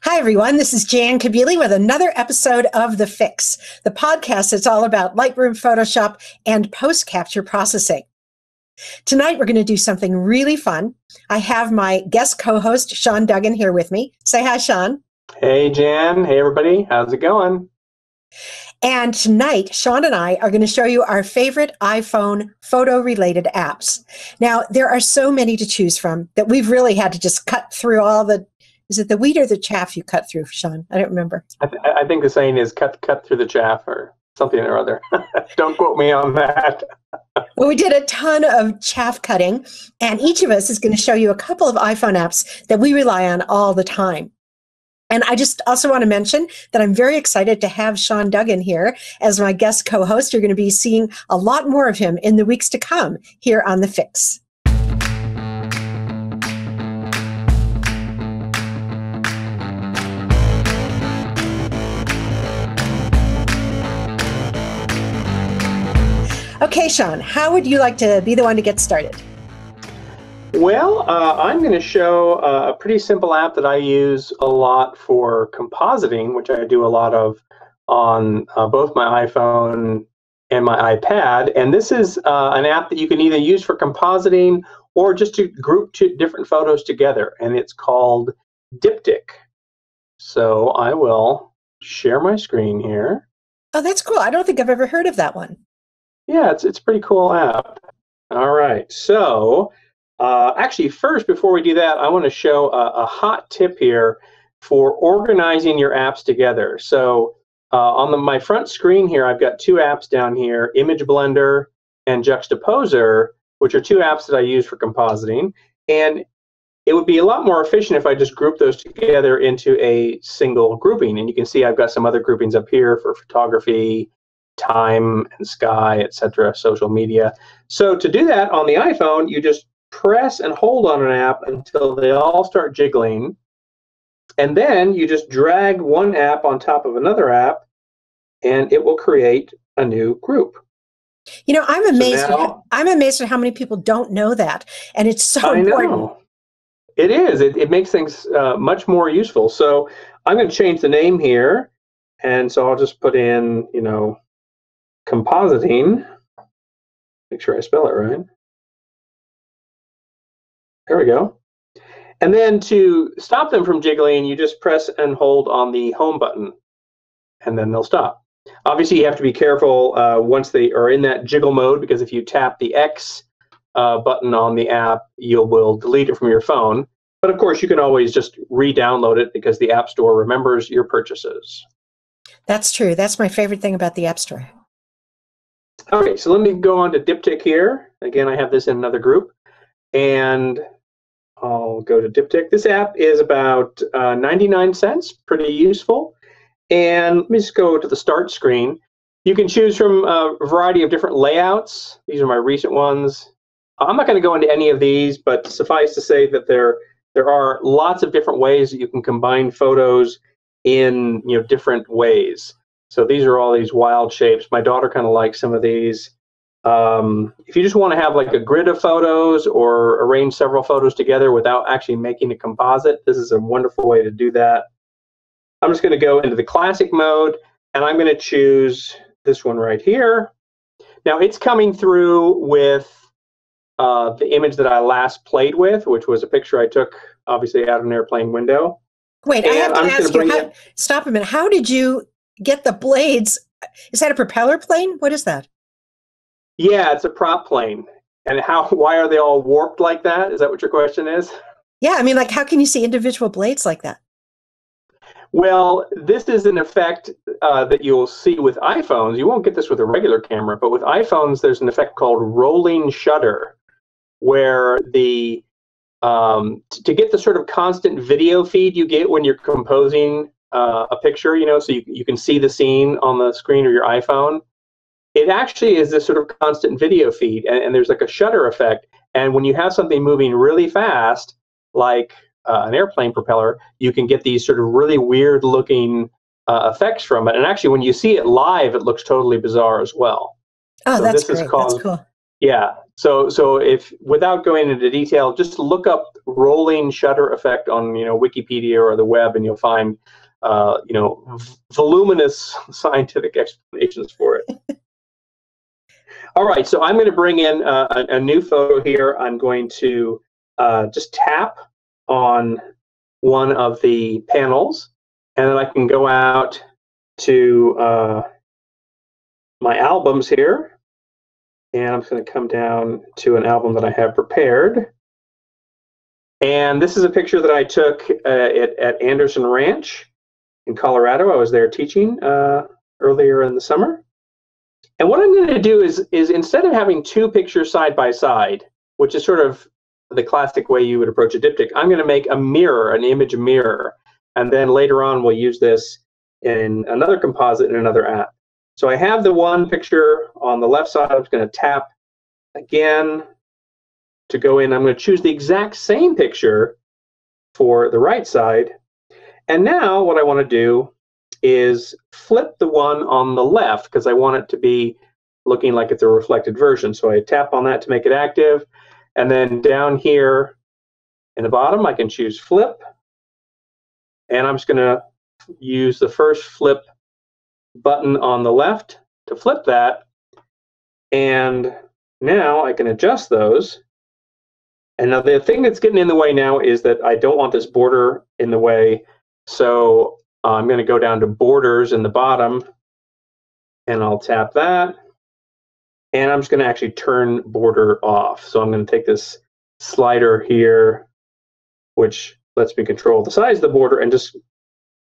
Hi, everyone. This is Jan Kabili with another episode of TheFIX, the podcast that's all about Lightroom, Photoshop, and post-capture processing. Tonight, we're going to do something really fun. I have my guest co-host, Sean Duggan, here with me. Say hi, Sean. Hey, Jan. Hey, everybody. How's it going? And tonight, Sean and I are going to show you our favorite iPhone photo-related apps. Now, there are so many to choose from that we've really had to just cut through all the. Is it the wheat or the chaff you cut through, Sean? I don't remember. I think the saying is cut through the chaff or something or other. Don't quote me on that. Well, we did a ton of chaff cutting, and each of us is going to show you a couple of iPhone apps that we rely on all the time. And I just also want to mention that I'm very excited to have Sean Duggan here as my guest co-host. You're going to be seeing a lot more of him in the weeks to come here on TheFIX. Okay, Sean, how would you like to be the one to get started? Well, I'm going to show a pretty simple app that I use a lot for compositing, which I do a lot of on both my iPhone and my iPad. And this is an app that you can either use for compositing or just to group two different photos together. And it's called TWiP. So I will share my screen here. Oh, that's cool. I don't think I've ever heard of that one. Yeah, it's a pretty cool app. All right, so actually first, before we do that, I want to show a hot tip here for organizing your apps together. So on my front screen here, I've got two apps down here, Image Blender and Juxtaposer, which are two apps that I use for compositing. And it would be a lot more efficient if I just group those together into a single grouping. And you can see I've got some other groupings up here for photography, time and sky, etc., social media. So to do that on the iPhone, you just press and hold on an app until they all start jiggling. And then you just drag one app on top of another app, and it will create a new group. You know, I'm amazed. I'm amazed at how many people don't know that, and it's so important. Know. It is. It makes things much more useful. So I'm going to change the name here, and so I'll just put in, compositing. Make sure I spell it right. There we go. And then to stop them from jiggling, you just press and hold on the home button, and then they'll stop. Obviously, you have to be careful once they are in that jiggle mode, because if you tap the X button on the app, you will delete it from your phone. But of course, you can always just re-download it because the App Store remembers your purchases. That's true. That's my favorite thing about the App Store. Okay, so let me go on to TWiP here. Again, I have this in another group, and I'll go to TWiP. This app is about 99 cents, pretty useful. And let me just go to the start screen. You can choose from a variety of different layouts. These are my recent ones. I'm not going to go into any of these, but suffice to say that there are lots of different ways that you can combine photos in different ways. So these are all these wild shapes. My daughter kind of likes some of these. If you just want to have like a grid of photos or arrange several photos together without actually making a composite, this is a wonderful way to do that. I'm just going to go into the classic mode, and I'm going to choose this one right here. Now it's coming through with the image that I last played with, which was a picture I took, obviously, out of an airplane window. Wait, I have to ask you, stop a minute. How did you get the blades? Is that a propeller plane? What is that? Yeah, it's a prop plane. And why are they all warped like that? Is that what your question is? Yeah, I mean, like, how can you see individual blades like that? Well, this is an effect that you'll see with iPhones. You won't get this with a regular camera, but with iPhones, there's an effect called rolling shutter, where to get the sort of constant video feed you get when you're composing a picture, so you can see the scene on the screen of your iPhone. It actually is this sort of constant video feed, and there's like a shutter effect. And when you have something moving really fast, like an airplane propeller, you can get these sort of really weird looking effects from it. And actually, when you see it live, it looks totally bizarre as well. Oh, so that's great. That's cool. Yeah. So if without going into detail, just look up rolling shutter effect on Wikipedia or the web, and you'll find voluminous scientific explanations for it. All right. So I'm going to bring in a new photo here. I'm going to just tap on one of the panels, and then I can go out to my albums here. And I'm just going to come down to an album that I have prepared. And this is a picture that I took at Anderson Ranch in Colorado. I was there teaching earlier in the summer. And what I'm going to do is instead of having two pictures side by side, which is sort of the classic way you would approach a diptych, I'm going to make a mirror, an image mirror. And then later on, we'll use this in another composite in another app. So I have the one picture on the left side. I'm just going to tap again to go in. I'm going to choose the exact same picture for the right side. And now what I want to do is flip the one on the left because I want it to be looking like it's a reflected version. So I tap on that to make it active. And then down here in the bottom, I can choose flip. And I'm just going to use the first flip button on the left to flip that, and now I can adjust those. And now the thing that's getting in the way now is that I don't want this border in the way, so I'm going to go down to borders in the bottom, and I'll tap that, and I'm just going to actually turn border off. So I'm going to take this slider here, which lets me control the size of the border, and just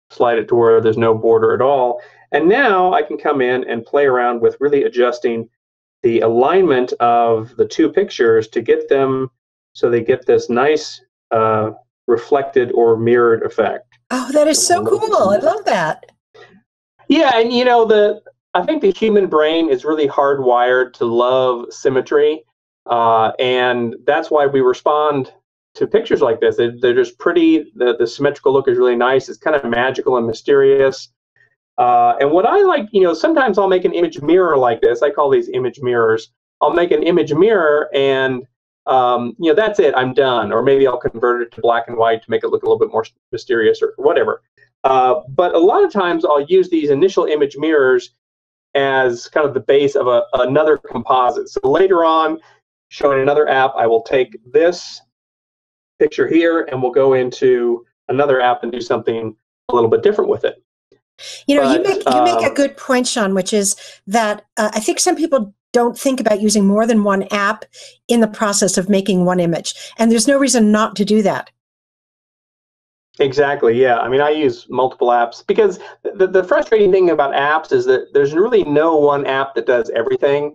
slide it to where there's no border at all. And now I can come in and play around with really adjusting the alignment of the two pictures to get them so they get this nice reflected or mirrored effect. Oh, that is so cool. I love that. Yeah, and I think the human brain is really hardwired to love symmetry, and that's why we respond to pictures like this. They're just pretty. The symmetrical look is really nice. It's kind of magical and mysterious. And what I like, sometimes I'll make an image mirror like this. I call these image mirrors. I'll make an image mirror, and that's it. I'm done. Or maybe I'll convert it to black and white to make it look a little bit more mysterious or whatever. But a lot of times I'll use these initial image mirrors as kind of the base of another composite. So later on, showing another app, I will take this picture here and we'll go into another app and do something a little bit different with it. You make a good point, Sean, which is that I think some people don't think about using more than one app in the process of making one image. And there's no reason not to do that. Exactly, yeah. I mean, I use multiple apps because the frustrating thing about apps is that there's really no one app that does everything,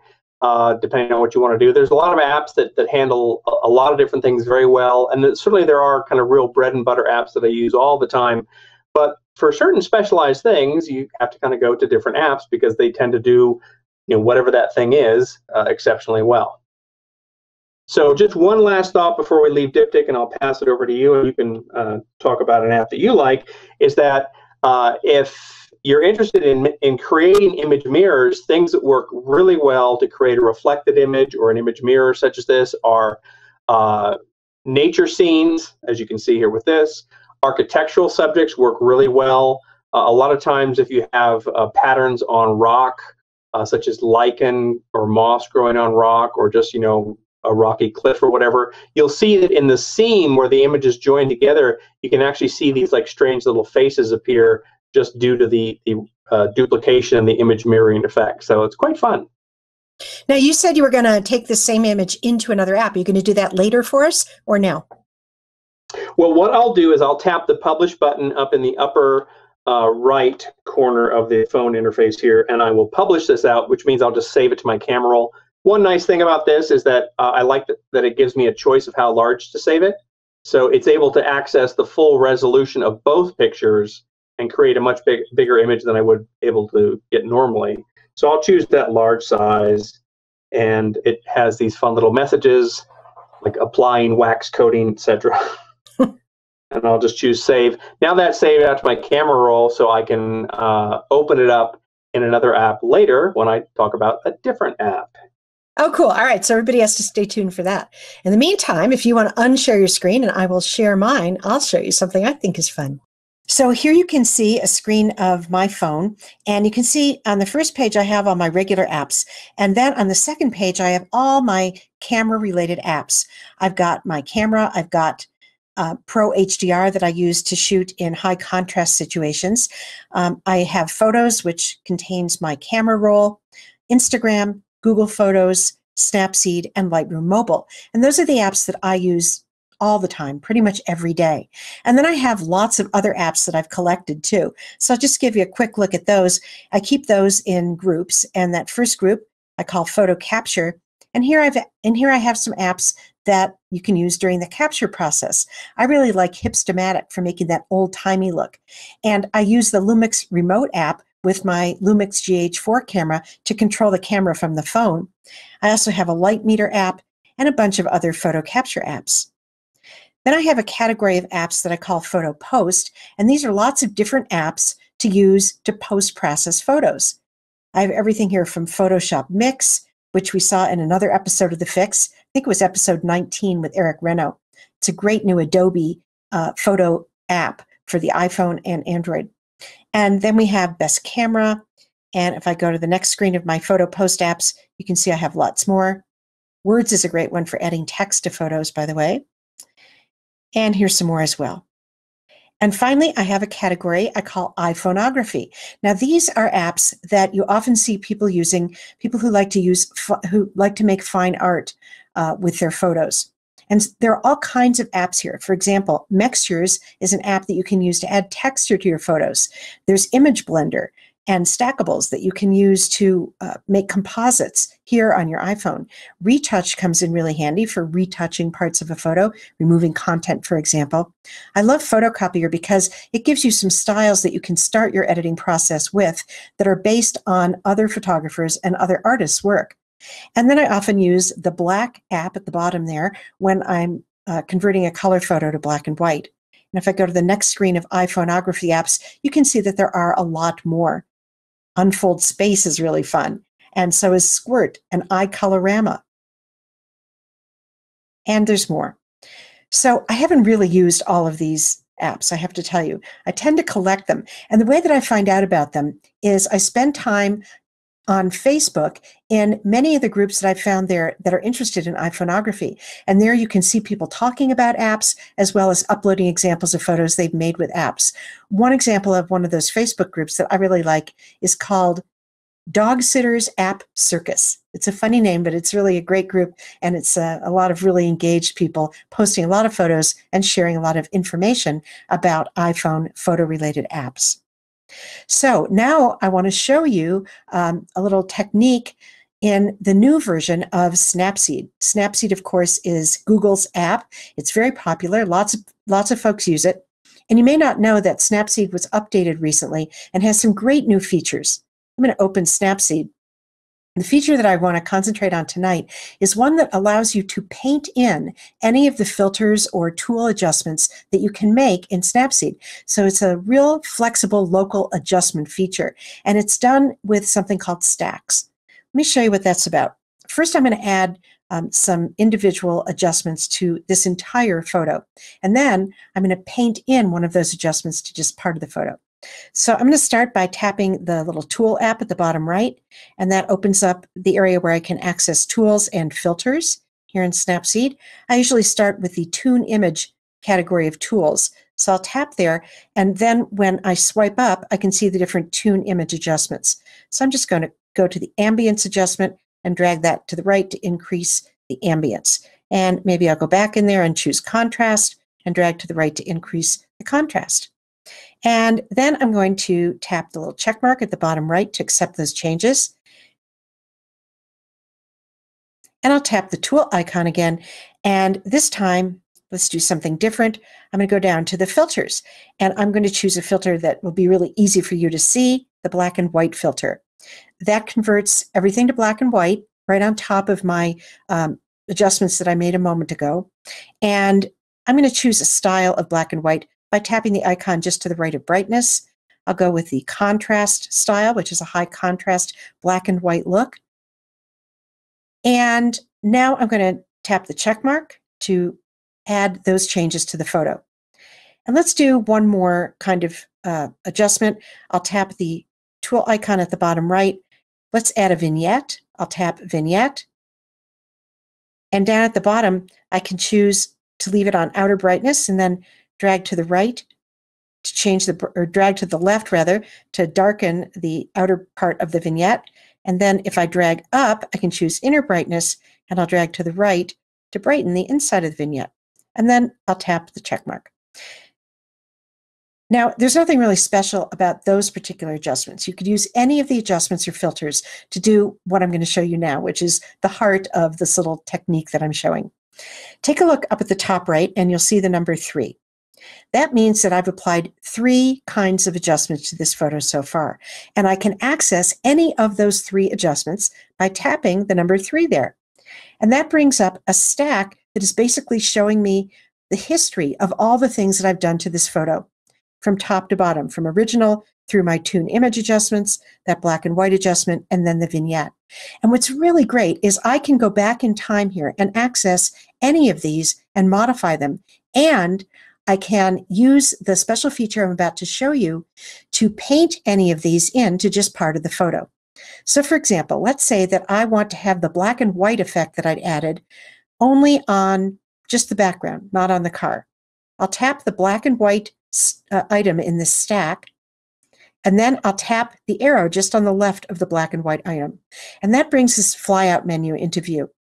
depending on what you want to do. There's a lot of apps that handle a lot of different things very well. And certainly there are kind of real bread and butter apps that I use all the time. But for certain specialized things, you have to kind of go to different apps because they tend to do, whatever that thing is exceptionally well. So just one last thought before we leave diptych, and I'll pass it over to you, and you can talk about an app that you like, is that if you're interested in creating image mirrors, things that work really well to create a reflected image or an image mirror such as this are nature scenes, as you can see here with this. Architectural subjects work really well. A lot of times if you have patterns on rock, such as lichen or moss growing on rock, or just, a rocky cliff or whatever, you'll see that in the scene where the images join together, you can actually see these like strange little faces appear just due to the duplication and the image mirroring effect. So it's quite fun. Now, you said you were going to take the same image into another app. Are you going to do that later for us or now? Well, what I'll do is I'll tap the publish button up in the upper right corner of the phone interface here, and I will publish this out, which means I'll just save it to my camera roll. One nice thing about this is that I like that it gives me a choice of how large to save it. So it's able to access the full resolution of both pictures and create a much bigger image than I would able to get normally. So I'll choose that large size, and it has these fun little messages like applying wax coating, etc. And I'll just choose save. Now that's saved out to my camera roll, so I can open it up in another app later when I talk about a different app. Oh, cool. All right. So everybody has to stay tuned for that. In the meantime, if you want to unshare your screen and I will share mine, I'll show you something I think is fun. So here you can see a screen of my phone, and you can see on the first page I have all my regular apps, and then on the second page I have all my camera related apps. I've got my camera, I've got Pro HDR that I use to shoot in high contrast situations. I have Photos, which contains my camera roll, Instagram, Google Photos, Snapseed, and Lightroom Mobile. And those are the apps that I use all the time, pretty much every day. And then I have lots of other apps that I've collected too. So I'll just give you a quick look at those. I keep those in groups, and that first group I call Photo Capture. And here I have some apps that you can use during the capture process. I really like Hipstamatic for making that old-timey look. And I use the Lumix Remote app with my Lumix GH4 camera to control the camera from the phone. I also have a Light Meter app and a bunch of other photo capture apps. Then I have a category of apps that I call Photo Post, and these are lots of different apps to use to post-process photos. I have everything here from Photoshop Mix, which we saw in another episode of TheFIX. I think it was episode 19 with Eric Reno. It's a great new Adobe photo app for the iPhone and Android. And then we have Best Camera, and if I go to the next screen of my Photo Post apps, you can see I have lots more. Words is a great one for adding text to photos, by the way. And here's some more as well. And finally, I have a category I call iPhoneography. Now, these are apps that you often see people using, people who like to make fine art with their photos. And there are all kinds of apps here. For example, Mextures is an app that you can use to add texture to your photos. There's Image Blender and Stackables that you can use to make composites here on your iPhone. Retouch comes in really handy for retouching parts of a photo, removing content, for example. I love Photocopier because it gives you some styles that you can start your editing process with that are based on other photographers and other artists' work. And then I often use the Black app at the bottom there when I'm converting a color photo to black and white. And if I go to the next screen of iPhoneography apps, you can see that there are a lot more. Unfold Space is really fun, and so is Squirt and iColorama. And there's more. So I haven't really used all of these apps, I have to tell you. I tend to collect them, and the way that I find out about them is I spend time on Facebook in many of the groups that I've found there that are interested in iPhoneography. And there you can see people talking about apps as well as uploading examples of photos they've made with apps. One example of one of those Facebook groups that I really like is called Dog Sitters App Circus. It's a funny name, but it's really a great group, and it's a lot of really engaged people posting a lot of photos and sharing a lot of information about iPhone photo-related apps. So now I want to show you a little technique in the new version of Snapseed. Snapseed, of course, is Google's app. It's very popular. Lots of folks use it. And you may not know that Snapseed was updated recently and has some great new features. I'm going to open Snapseed. The feature that I want to concentrate on tonight is one that allows you to paint in any of the filters or tool adjustments that you can make in Snapseed. So it's a real flexible local adjustment feature, and it's done with something called stacks. Let me show you what that's about. First, I'm going to add some individual adjustments to this entire photo, and then I'm going to paint in one of those adjustments to just part of the photo. So I'm going to start by tapping the little tool app at the bottom right, and that opens up the area where I can access tools and filters here in Snapseed. I usually start with the Tune Image category of tools. So I'll tap there, and then when I swipe up, I can see the different Tune Image adjustments. So I'm just going to go to the Ambience adjustment and drag that to the right to increase the ambience. And maybe I'll go back in there and choose Contrast and drag to the right to increase the contrast. And then I'm going to tap the little check mark at the bottom right to accept those changes. And I'll tap the tool icon again. And this time, let's do something different. I'm going to go down to the filters, and I'm going to choose a filter that will be really easy for you to see, the black and white filter. That converts everything to black and white right on top of my adjustments that I made a moment ago. And I'm going to choose a style of black and white by tapping the icon just to the right of brightness. I'll go with the contrast style, which is a high contrast black and white look. And now I'm going to tap the check mark to add those changes to the photo. And let's do one more kind of adjustment. I'll tap the tool icon at the bottom right. Let's add a vignette. I'll tap vignette. And down at the bottom, I can choose to leave it on outer brightness and then drag to the right to change or drag to the left rather, to darken the outer part of the vignette. And then if I drag up, I can choose inner brightness, and I'll drag to the right to brighten the inside of the vignette. And then I'll tap the check mark. Now, there's nothing really special about those particular adjustments. You could use any of the adjustments or filters to do what I'm going to show you now, which is the heart of this little technique that I'm showing. Take a look up at the top right, and you'll see the number 3. That means that I've applied 3 kinds of adjustments to this photo so far, and I can access any of those 3 adjustments by tapping the number 3 there. And that brings up a stack that is basically showing me the history of all the things that I've done to this photo, from top to bottom, from original through my tune image adjustments, that black and white adjustment, and then the vignette. And what's really great is I can go back in time here and access any of these and modify them. And I can use the special feature I'm about to show you to paint any of these into just part of the photo. So for example, let's say that I want to have the black and white effect that I'd added only on just the background, not on the car. I'll tap the black and white item in this stack, and then I'll tap the arrow just on the left of the black and white item. And that brings this flyout menu into view.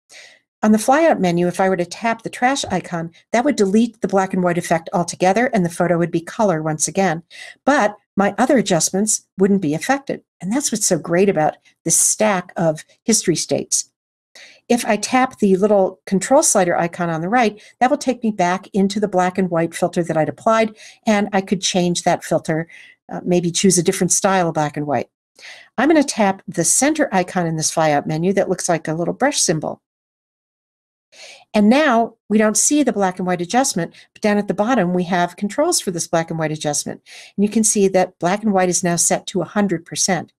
On the flyout menu, if I were to tap the trash icon, that would delete the black and white effect altogether, and the photo would be color once again. But my other adjustments wouldn't be affected. And that's what's so great about this stack of history states. If I tap the little control slider icon on the right, that will take me back into the black and white filter that I'd applied, and I could change that filter, maybe choose a different style of black and white. I'm going to tap the center icon in this flyout menu that looks like a little brush symbol. And now we don't see the black and white adjustment, but down at the bottom we have controls for this black and white adjustment. And you can see that black and white is now set to 100%.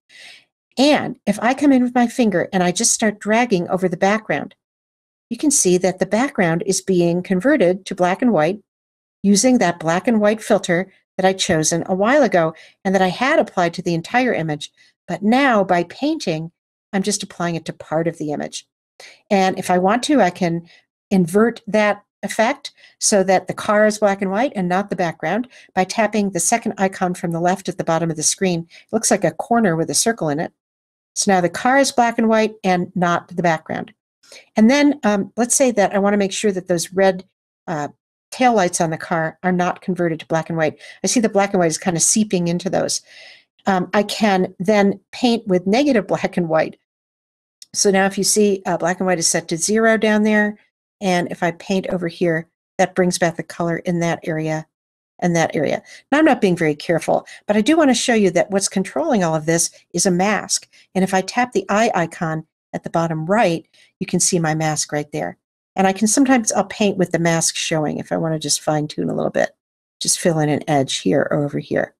And if I come in with my finger and I just start dragging over the background, you can see that the background is being converted to black and white using that black and white filter that I'd chosen a while ago and that I had applied to the entire image. But now by painting, I'm just applying it to part of the image. And if I want to, I can invert that effect so that the car is black and white and not the background by tapping the second icon from the left at the bottom of the screen. It looks like a corner with a circle in it. So now the car is black and white and not the background. And then let's say that I want to make sure that those red taillights on the car are not converted to black and white. I see the black and white is kind of seeping into those. I can then paint with negative black and white. So now if you see black and white is set to 0 down there, and if I paint over here, that brings back the color in that area and that area. Now I'm not being very careful, but I do want to show you that what's controlling all of this is a mask. And if I tap the eye icon at the bottom right, you can see my mask right there. And I can sometimes, I'll paint with the mask showing if I want to just fine tune a little bit, just fill in an edge here or over here.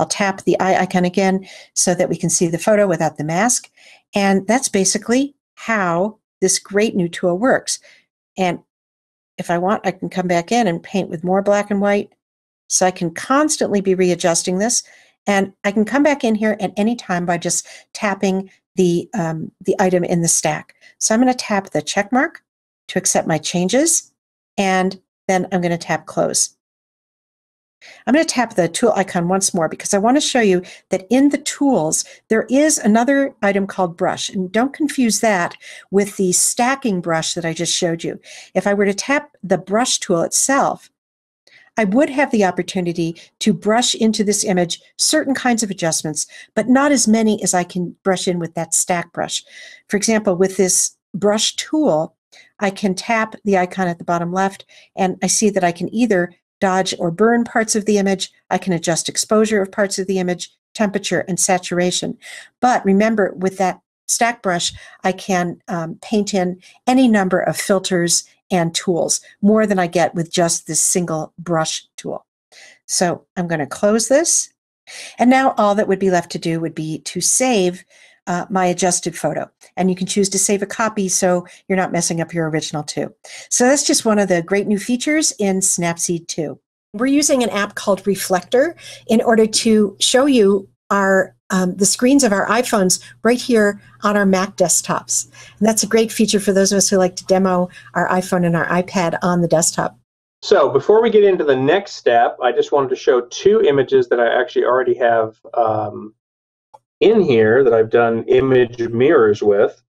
I'll tap the eye icon again so that we can see the photo without the mask. And that's basically how this great new tool works. And if I want, I can come back in and paint with more black and white. So I can constantly be readjusting this. And I can come back in here at any time by just tapping the item in the stack. So I'm going to tap the check mark to accept my changes. And then I'm going to tap close. I'm going to tap the tool icon once more because I want to show you that in the tools, there is another item called brush. And don't confuse that with the stacking brush that I just showed you. If I were to tap the brush tool itself, I would have the opportunity to brush into this image certain kinds of adjustments, but not as many as I can brush in with that stack brush. For example, with this brush tool, I can tap the icon at the bottom left, and I see that I can either dodge or burn parts of the image. I can adjust exposure of parts of the image, temperature, and saturation. But remember, with that stack brush, I can paint in any number of filters and tools, more than I get with just this single brush tool. So I'm going to close this. And now all that would be left to do would be to save my adjusted photo. And you can choose to save a copy so you're not messing up your original too. So that's just one of the great new features in Snapseed 2. We're using an app called Reflector in order to show you our the screens of our iPhones right here on our Mac desktops. And that's a great feature for those of us who like to demo our iPhone and our iPad on the desktop. So before we get into the next step, I just wanted to show two images that I actually already have in here that I've done image mirrors with.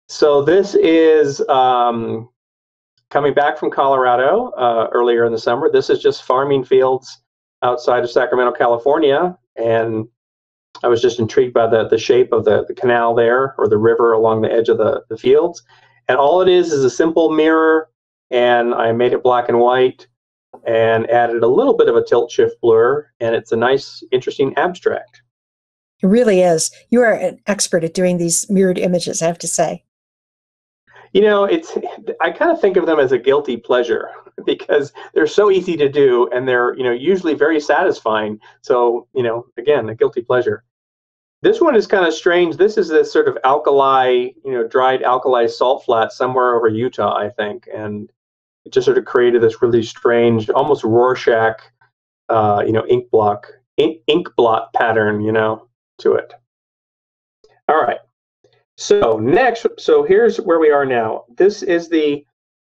So this is coming back from Colorado earlier in the summer. This is just farming fields outside of Sacramento, California, and I was just intrigued by the shape of the canal there, or the river along the edge of the fields. And all it is a simple mirror, and I made it black and white and added a little bit of a tilt shift blur, and it's a nice, interesting abstract. It really is. You are an expert at doing these mirrored images, I have to say. You know, I kind of think of them as a guilty pleasure because they're so easy to do, and they're, usually very satisfying. So, again, a guilty pleasure. This one is kind of strange. This is this sort of alkali, dried alkali salt flat somewhere over Utah, I think. And it just sort of created this really strange, almost Rorschach, ink blot pattern, to it. All right. So here's where we are now. This is the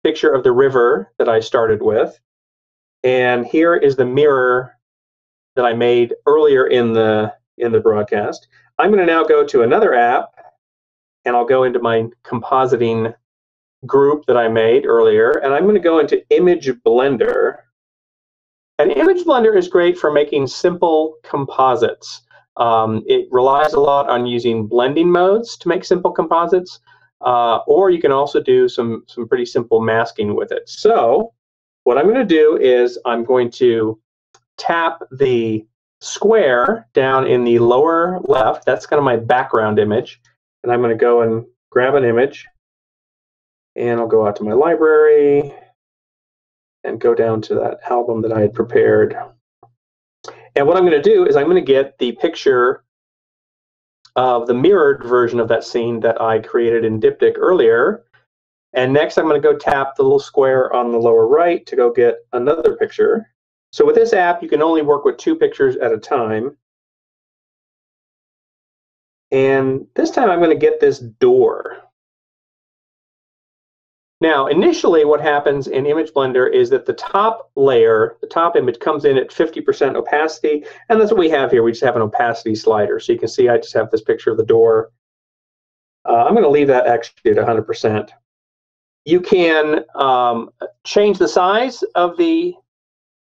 picture of the river that I started with. And here is the mirror that I made earlier in the broadcast. I'm going to now go to another app, and I'll go into my compositing group that I made earlier, and I'm going to go into Image Blender. And Image Blender is great for making simple composites. It relies a lot on using blending modes to make simple composites, or you can also do some pretty simple masking with it. So what I'm going to do is I'm going to tap the square down in the lower left. That's kind of my background image. And I'm going to go and grab an image, and I'll go out to my library and go down to that album that I had prepared. And what I'm going to do is I'm going to get the picture of the mirrored version of that scene that I created in Diptych earlier. And next I'm going to go tap the little square on the lower right to go get another picture. So with this app, you can only work with 2 pictures at a time. And this time I'm going to get this door. Now, initially what happens in Image Blender is that the top layer, the top image, comes in at 50% opacity, and that's what we have here. We just have an opacity slider. So you can see I just have this picture of the door. I'm going to leave that actually at 100%. You can change the size of the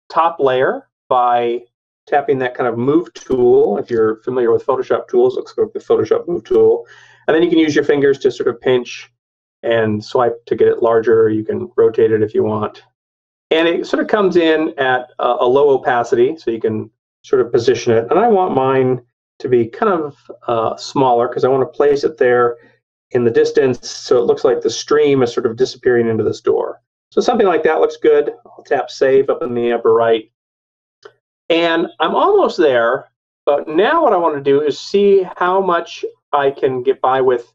top layer by tapping that kind of move tool. If you're familiar with Photoshop tools, looks like the Photoshop move tool. And then you can use your fingers to sort of pinch and swipe to get it larger. You can rotate it if you want. And it sort of comes in at a low opacity, so you can sort of position it. And I want mine to be kind of smaller because I want to place it there in the distance so it looks like the stream is sort of disappearing into this door. So something like that looks good. I'll tap Save up in the upper right. And I'm almost there, but now what I want to do is see how much I can get by with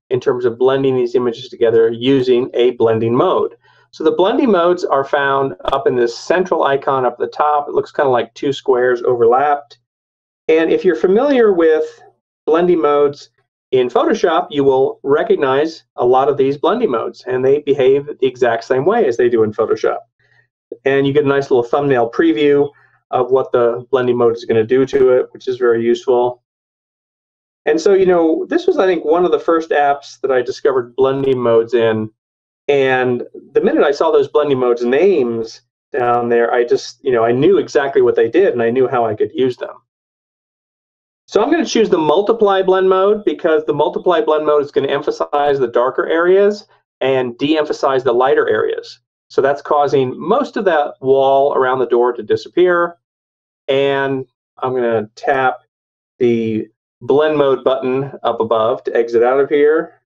in terms of blending these images together using a blending mode. So the blending modes are found up in this central icon up at the top. It looks kind of like 2 squares overlapped. And if you're familiar with blending modes in Photoshop, you will recognize a lot of these blending modes, and they behave the exact same way as they do in Photoshop. And you get a nice little thumbnail preview of what the blending mode is going to do to it, which is very useful. And so, this was, I think, one of the first apps that I discovered blending modes in. And the minute I saw those blending modes names down there, I just, I knew exactly what they did, and I knew how I could use them. So I'm going to choose the multiply blend mode because the multiply blend mode is going to emphasize the darker areas and de-emphasize the lighter areas. So that's causing most of that wall around the door to disappear. And I'm going to tap the blend mode button up above to exit out of here.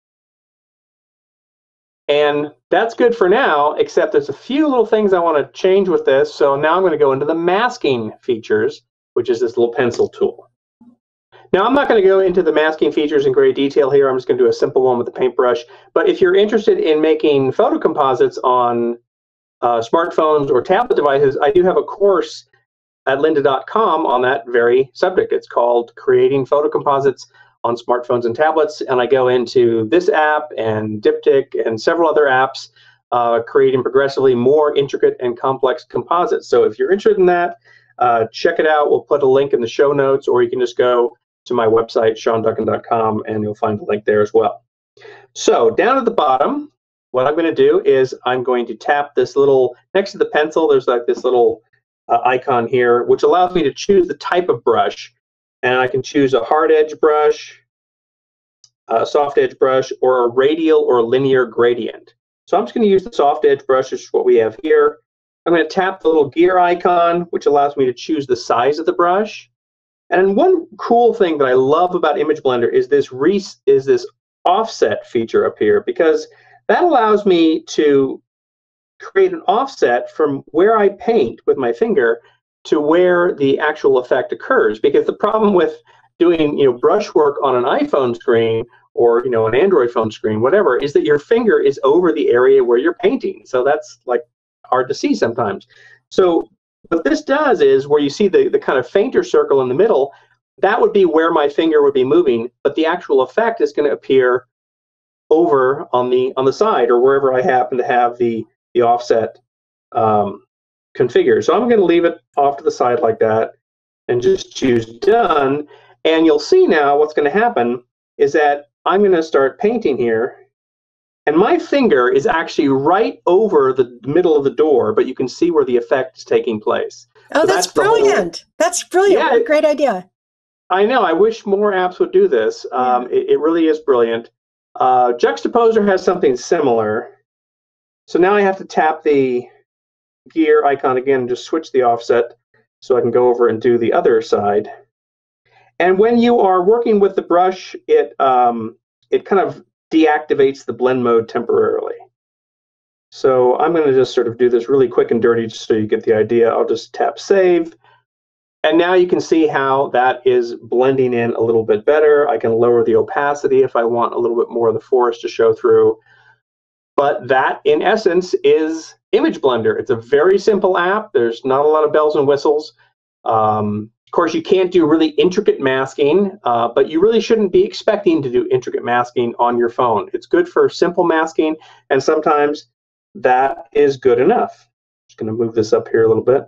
And that's good for now, except there's a few little things I want to change with this. So now I'm going to go into the masking features, which is this little pencil tool. Now, I'm not going to go into the masking features in great detail here. I'm just going to do a simple one with the paintbrush. But if you're interested in making photo composites on smartphones or tablet devices, I do have a course at lynda.com on that very subject. It's called Creating Photo Composites on Smartphones and Tablets, and I go into this app and Diptych and several other apps, creating progressively more intricate and complex composites. So if you're interested in that, check it out. We'll put a link in the show notes, or you can just go to my website, SeanDuggan.com, and you'll find a link there as well. So down at the bottom, what I'm going to do is I'm going to tap this little, next to the pencil, there's like this little icon here, which allows me to choose the type of brush. And I can choose a hard edge brush, a soft edge brush, or a radial or linear gradient. So I'm just going to use the soft edge brush, which is what we have here. I'm going to tap the little gear icon, which allows me to choose the size of the brush. And one cool thing that I love about Image Blender is this offset feature up here, because that allows me to create an offset from where I paint with my finger to where the actual effect occurs. Because the problem with doing brush work on an iPhone screen or an Android phone screen, whatever, is that your finger is over the area where you're painting. So that's like hard to see sometimes. So what this does is, where you see the kind of fainter circle in the middle, that would be where my finger would be moving, but the actual effect is going to appear over on the side, or wherever I happen to have the offset configured. So I'm going to leave it off to the side like that and just choose done. And you'll see now what's going to happen is that I'm going to start painting here, and my finger is actually right over the middle of the door, but you can see where the effect is taking place. Oh, so that's brilliant. That's brilliant. Yeah, what a great idea. I know. I wish more apps would do this. Yeah. It really is brilliant. Juxtaposer has something similar. So now I have to tap the gear icon again and just switch the offset so I can go over and do the other side. And when you are working with the brush, it kind of deactivates the blend mode temporarily. So I'm going to just sort of do this really quick and dirty just so you get the idea. I'll just tap save. And now you can see how that is blending in a little bit better. I can lower the opacity if I want a little bit more of the forest to show through. But that, in essence, is Image Blender. It's a very simple app. There's not a lot of bells and whistles. Of course, you can't do really intricate masking, but you really shouldn't be expecting to do intricate masking on your phone. It's good for simple masking, and sometimes that is good enough. Just going to move this up here a little bit.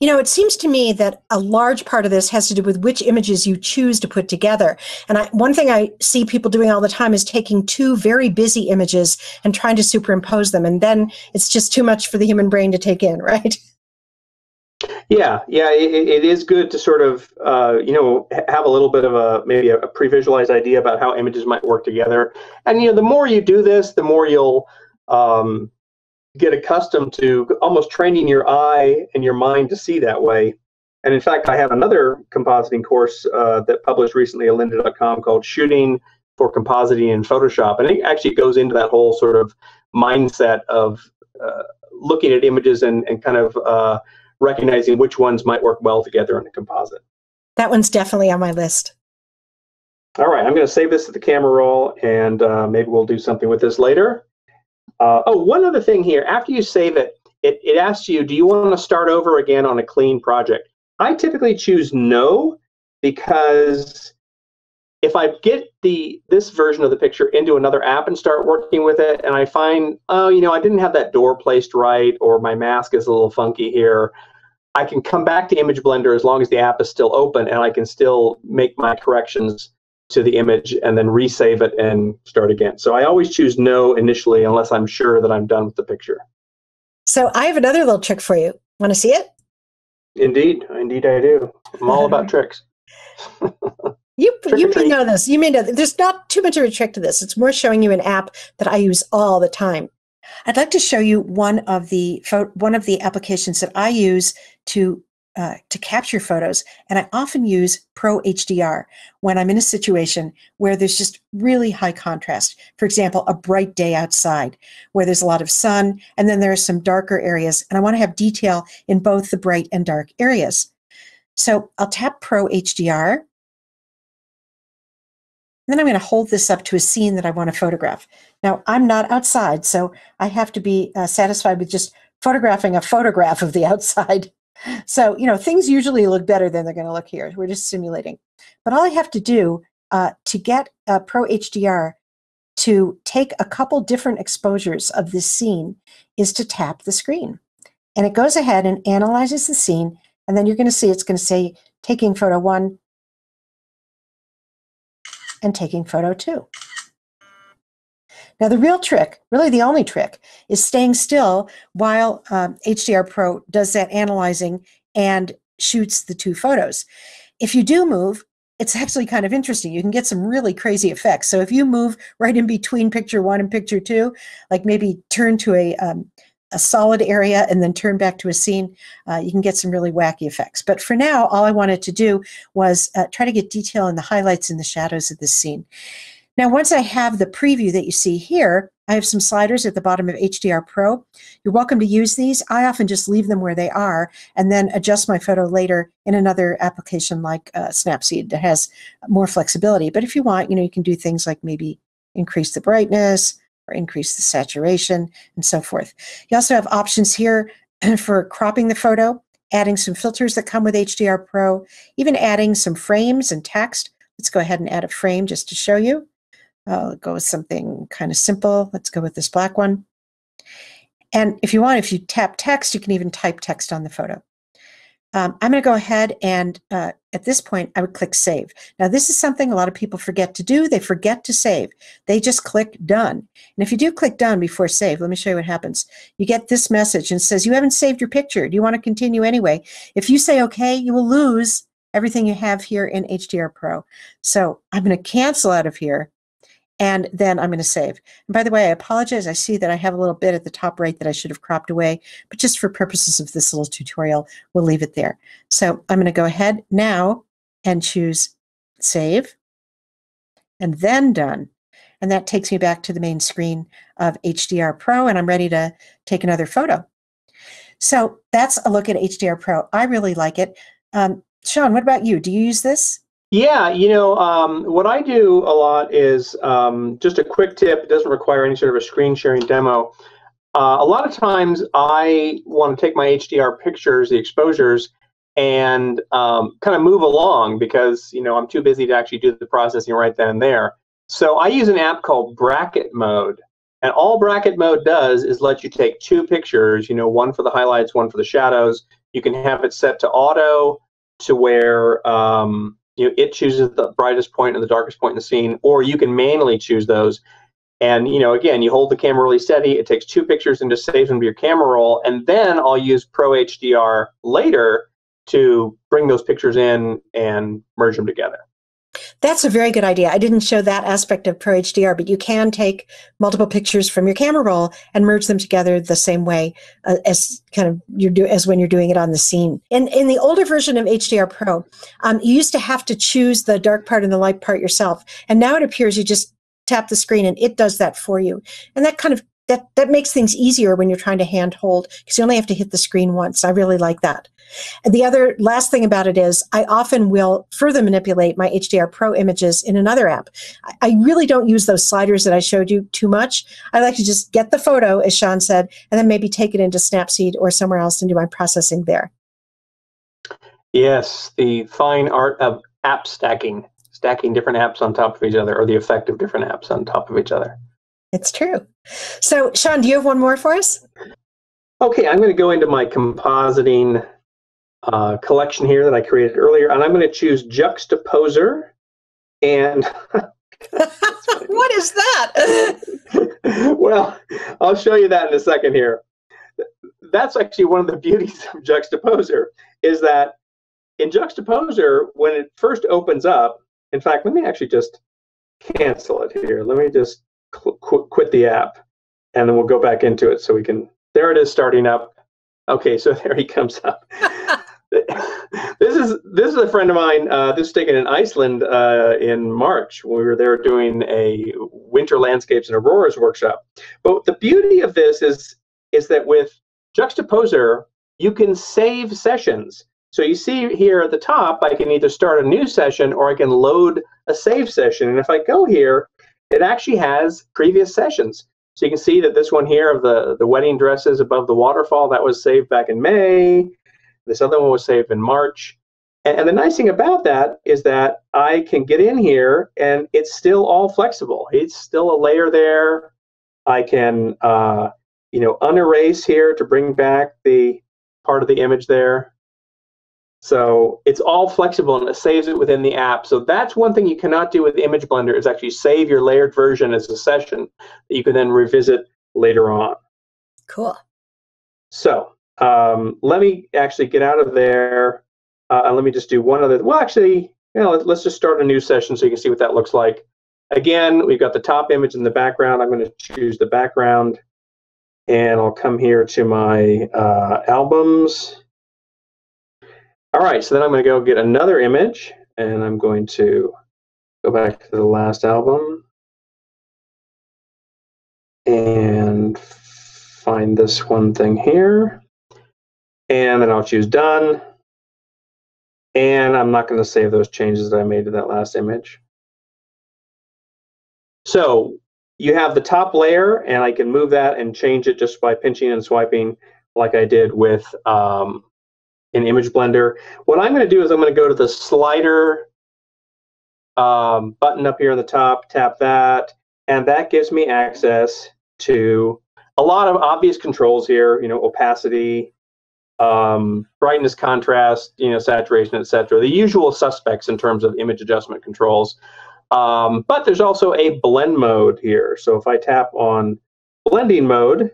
It seems to me that a large part of this has to do with which images you choose to put together. And one thing I see people doing all the time is taking two very busy images and trying to superimpose them. And then it's just too much for the human brain to take in, right? Yeah, it is good to sort of, have a little bit of maybe a pre-visualized idea about how images might work together. And, the more you do this, the more you'll get accustomed to almost training your eye and your mind to see that way. And in fact, I have another compositing course that published recently at lynda.com called Shooting for Compositing in Photoshop. And it actually goes into that whole sort of mindset of looking at images and kind of recognizing which ones might work well together in a composite. That one's definitely on my list. All right, I'm going to save this to the camera roll, and maybe we'll do something with this later. One other thing here. After you save it, it asks you, do you want to start over again on a clean project? I typically choose no, because if I get this version of the picture into another app and start working with it, and I find, I didn't have that door placed right, or my mask is a little funky here, I can come back to Image Blender as long as the app is still open, and I can still make my corrections to the image and then resave it and start again. So I always choose no initially unless I'm sure that I'm done with the picture. So I have another little trick for you. Want to see it? Indeed I do. I'm all about tricks. You may know this. You may know that there's not too much of a trick to this. It's more showing you an app that I use all the time. I'd like to show you one of the applications that I use to capture photos, and I often use Pro HDR when I'm in a situation where there's just really high contrast. For example, a bright day outside where there's a lot of sun, and then there are some darker areas, and I want to have detail in both the bright and dark areas. So I'll tap Pro HDR, then I'm going to hold this up to a scene that I want to photograph. Now, I'm not outside, so I have to be satisfied with just photographing a photograph of the outside. So, things usually look better than they're going to look here. We're just simulating. But all I have to do to get Pro HDR to take a couple different exposures of this scene is to tap the screen. And it goes ahead and analyzes the scene, and then you're going to see it's going to say taking photo 1 and taking photo 2. Now the real trick, really the only trick, is staying still while HDR Pro does that analyzing and shoots the 2 photos. If you do move, it's actually kind of interesting. You can get some really crazy effects. So if you move right in between picture 1 and picture 2, like maybe turn to a solid area and then turn back to a scene, you can get some really wacky effects. But for now, all I wanted to do was try to get detail in the highlights and the shadows of this scene. Now, once I have the preview that you see here, I have some sliders at the bottom of HDR Pro. You're welcome to use these. I often just leave them where they are and then adjust my photo later in another application like Snapseed that has more flexibility. But if you want, you can do things like maybe increase the brightness or increase the saturation and so forth. You also have options here for cropping the photo, adding some filters that come with HDR Pro, even adding some frames and text. Let's go ahead and add a frame just to show you. I'll go with something kind of simple. Let's go with this black one. And if you want, if you tap text, you can even type text on the photo. I'm going to go ahead and at this point, I would click Save. Now, this is something a lot of people forget to do. They forget to save. They just click Done. And if you do click Done before Save, let me show you what happens. You get this message and it says, you haven't saved your picture. Do you want to continue anyway? If you say OK, you will lose everything you have here in HDR Pro. So I'm going to cancel out of here. And then I'm going to save. And by the way, I apologize. I see that I have a little bit at the top right that I should have cropped away, but just for purposes of this little tutorial, we'll leave it there. So I'm going to go ahead now and choose Save and then Done. And that takes me back to the main screen of HDR Pro, and I'm ready to take another photo. So that's a look at HDR Pro. I really like it. Sean, what about you? Do you use this? Yeah, what I do a lot is just a quick tip. It doesn't require any sort of a screen sharing demo. A lot of times I want to take my HDR pictures, the exposures, and kind of move along because, I'm too busy to actually do the processing right then and there. So I use an app called Bracket Mode. And all Bracket Mode does is let you take 2 pictures, one for the highlights, one for the shadows. You can have it set to auto to where it chooses the brightest point and the darkest point in the scene, or you can manually choose those. And, again, you hold the camera really steady. It takes 2 pictures and just saves them to your camera roll. And then I'll use Pro HDR later to bring those pictures in and merge them together. That's a very good idea. I didn't show that aspect of Pro HDR, but you can take multiple pictures from your camera roll and merge them together the same way as when you're doing it on the scene. In the older version of HDR Pro, you used to have to choose the dark part and the light part yourself, and now it appears you just tap the screen and it does that for you. And that makes things easier when you're trying to hand hold because you only have to hit the screen once. I really like that. And the other last thing about it is I often will further manipulate my HDR Pro images in another app. I really don't use those sliders that I showed you too much. I like to just get the photo, as Sean said, and then maybe take it into Snapseed or somewhere else and do my processing there. Yes, the fine art of app stacking different apps on top of each other, or the effect of different apps on top of each other. It's true. So, Sean, do you have one more for us? Okay, I'm going to go into my compositing collection here that I created earlier, and I'm going to choose Juxtaposer. And what is that? Well, I'll show you that in a second here. That's actually one of the beauties of Juxtaposer, is that in Juxtaposer, when it first opens up, in fact, let me actually just cancel it here. Let me just quit the app, and then we'll go back into it so we can. There it is starting up. Okay, so there he comes up. This is a friend of mine. This was taken in Iceland in March. We were there doing a winter landscapes and auroras workshop. But the beauty of this is that with Juxtaposer, you can save sessions. So you see here at the top, I can either start a new session or I can load a save session. And if I go here, it actually has previous sessions. So you can see that this one here of the wedding dresses above the waterfall, that was saved back in May. This other one was saved in March. And the nice thing about that is that I can get in here and it's still all flexible. It's still a layer there. I can unerase here to bring back the part of the image there. So it's all flexible and it saves it within the app. So that's one thing you cannot do with Image Blender is actually save your layered version as a session that you can then revisit later on. Cool. So let me actually get out of there. And let me just do one other. Well, actually, let's just start a new session so you can see what that looks like. Again, we've got the top image in the background. I'm going to choose the background. And I'll come here to my albums. All right, so then I'm going to go get another image, and I'm going to go back to the last album and find this one thing here. And then I'll choose done. And I'm not going to save those changes that I made to that last image. So you have the top layer, and I can move that and change it just by pinching and swiping like I did with in Image Blender. What I'm going to do is I'm going to go to the slider button up here on the top, tap that, and that gives me access to a lot of obvious controls here, opacity, brightness, contrast, saturation, etc. The usual suspects in terms of image adjustment controls. But there's also a blend mode here. So if I tap on blending mode,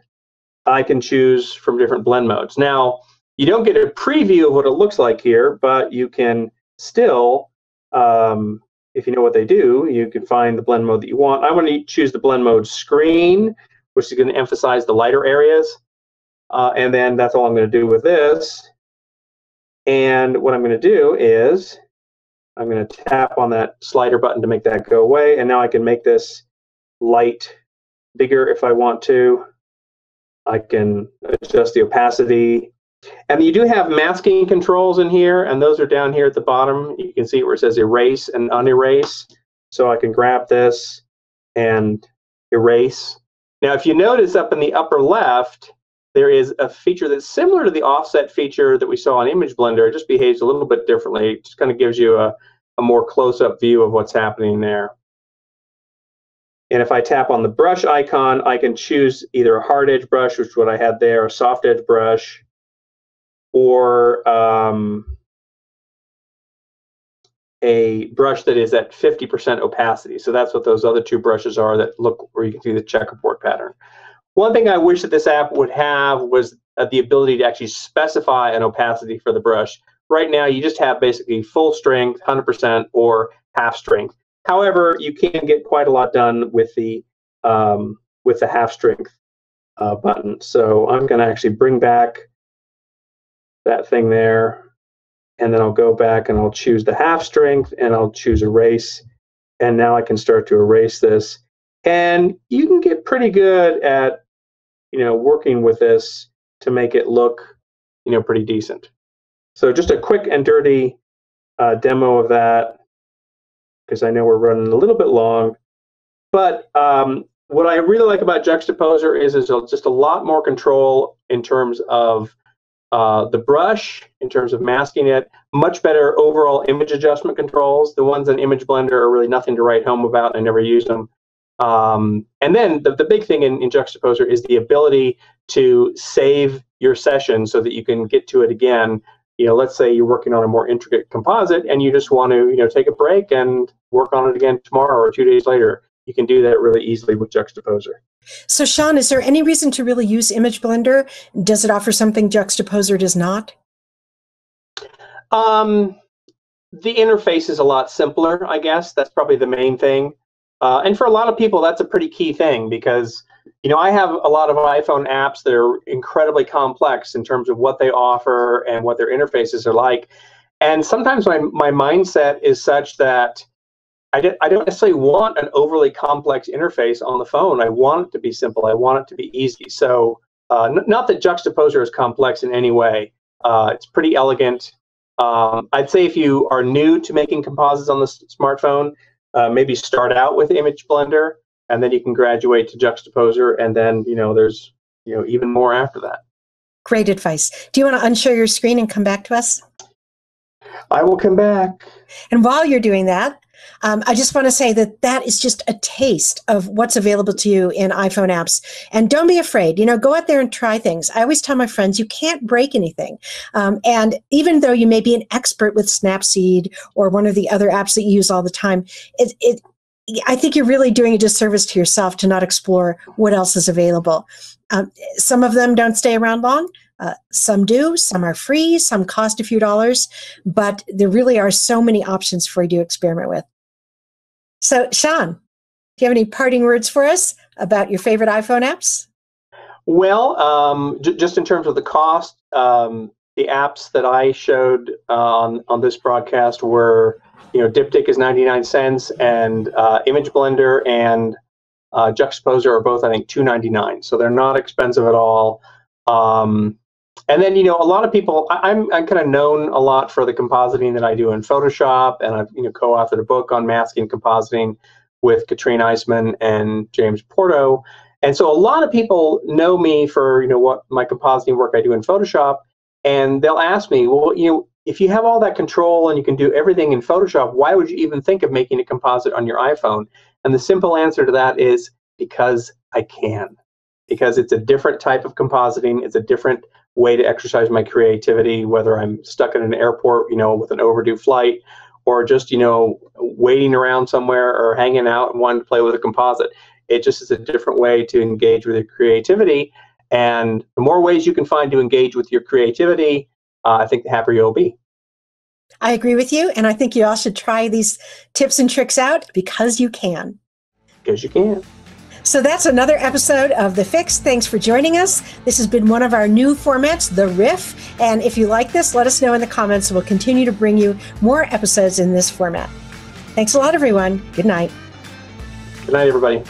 I can choose from different blend modes. Now, you don't get a preview of what it looks like here, but you can still, if you know what they do, you can find the blend mode that you want. I'm going to choose the blend mode screen, which is going to emphasize the lighter areas. And then that's all I'm going to do with this. And what I'm going to do is I'm going to tap on that slider button to make that go away. And now I can make this light bigger if I want to. I can adjust the opacity. And you do have masking controls in here, and those are down here at the bottom. You can see where it says erase and unerase. So I can grab this and erase. Now, if you notice up in the upper left, there is a feature that's similar to the offset feature that we saw in Image Blender. It just behaves a little bit differently. It just kind of gives you a more close-up view of what's happening there. And if I tap on the brush icon, I can choose either a hard edge brush, which is what I had there, a soft edge brush, or a brush that is at 50% opacity. So that's what those other two brushes are that look where you can see the checkerboard pattern. One thing I wish that this app would have was the ability to actually specify an opacity for the brush. Right now, you just have basically full strength, 100%, or half strength. However, you can get quite a lot done with the half strength button. So I'm going to actually bring back that thing there, and then I'll go back and I'll choose the half strength and I'll choose erase. And now I can start to erase this. And you can get pretty good at, working with this to make it look, pretty decent. So just a quick and dirty demo of that, because I know we're running a little bit long. But what I really like about Juxtaposer is just a lot more control in terms of the brush, in terms of masking it, much better overall image adjustment controls. The ones in Image Blender are really nothing to write home about, and I never use them. And then the big thing in Juxtaposer is the ability to save your session so that you can get to it again. Let's say you're working on a more intricate composite and you just want to, take a break and work on it again tomorrow or 2 days later. You can do that really easily with Juxtaposer. So, Sean, is there any reason to really use Image Blender? Does it offer something Juxtaposer does not? The interface is a lot simpler, I guess. That's probably the main thing. And for a lot of people, that's a pretty key thing because, I have a lot of iPhone apps that are incredibly complex in terms of what they offer and what their interfaces are like. And sometimes my mindset is such that I don't necessarily want an overly complex interface on the phone. I want it to be simple. I want it to be easy. So not that Juxtaposer is complex in any way. It's pretty elegant. I'd say if you are new to making composites on the smartphone, maybe start out with Image Blender, and then you can graduate to Juxtaposer, and then there's even more after that. Great advice. Do you want to unshare your screen and come back to us? I will come back. And while you're doing that, I just want to say that is just a taste of what's available to you in iPhone apps. And don't be afraid, go out there and try things. I always tell my friends, you can't break anything. And even though you may be an expert with Snapseed or one of the other apps that you use all the time, I think you're really doing a disservice to yourself to not explore what else is available. Some of them don't stay around long. Some do. Some are free. Some cost a few dollars. But there really are so many options for you to experiment with. So, Sean, do you have any parting words for us about your favorite iPhone apps? Well, just in terms of the cost, the apps that I showed on this broadcast were, Diptych is 99 cents, and Image Blender and Juxtaposer are both, I think, $2.99. So they're not expensive at all. And then, a lot of people, I'm kind of known a lot for the compositing that I do in Photoshop, and I've, co-authored a book on masking and compositing with Katrine Eisman and James Porto. And so a lot of people know me for, what my compositing work I do in Photoshop, and they'll ask me, well, if you have all that control and you can do everything in Photoshop, why would you even think of making a composite on your iPhone? And the simple answer to that is because I can. Because it's a different type of compositing, it's a different way to exercise my creativity, whether I'm stuck in an airport, with an overdue flight, or just, waiting around somewhere or hanging out and wanting to play with a composite. It just is a different way to engage with your creativity. And the more ways you can find to engage with your creativity, I think the happier you'll be. I agree with you. And I think you all should try these tips and tricks out because you can. Because you can. So that's another episode of TheFIX. Thanks for joining us. This has been one of our new formats, The Riff. And if you like this, let us know in the comments. We'll continue to bring you more episodes in this format. Thanks a lot, everyone. Good night. Good night, everybody.